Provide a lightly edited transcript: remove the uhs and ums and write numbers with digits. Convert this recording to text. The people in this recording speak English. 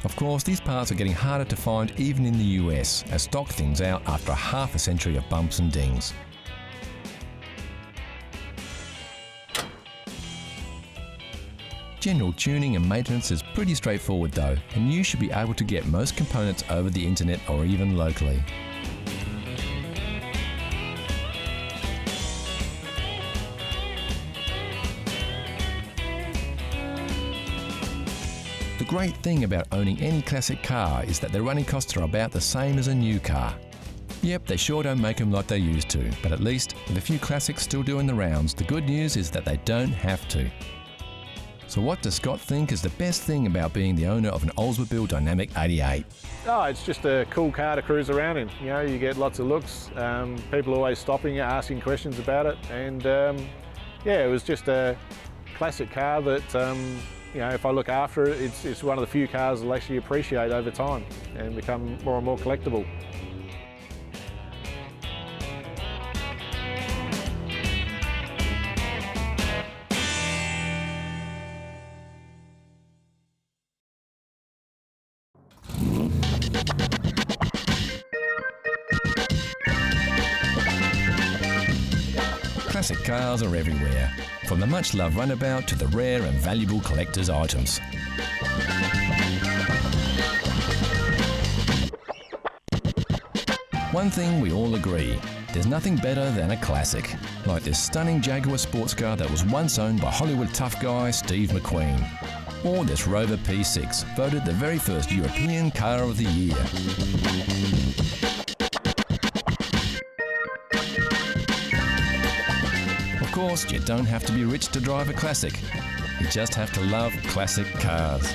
Of course, these parts are getting harder to find even in the US, as stock thins out after half a century of bumps and dings. General tuning and maintenance is pretty straightforward though, and you should be able to get most components over the internet or even locally. The great thing about owning any classic car is that their running costs are about the same as a new car. Yep, they sure don't make them like they used to, but at least, with a few classics still doing the rounds, the good news is that they don't have to. So what does Scott think is the best thing about being the owner of an Oldsmobile Dynamic 88? Oh, it's just a cool car to cruise around in. You know, you get lots of looks, people always stopping you, asking questions about it, and yeah, it was just a classic car that, you know, if I look after it, it's one of the few cars I'll actually appreciate over time and become more and more collectible. Classic cars are everywhere, from the much-loved runabout to the rare and valuable collector's items. One thing we all agree, there's nothing better than a classic, like this stunning Jaguar sports car that was once owned by Hollywood tough guy Steve McQueen, or this Rover P6, voted the very first European Car of the Year. Of course, you don't have to be rich to drive a classic. You just have to love classic cars.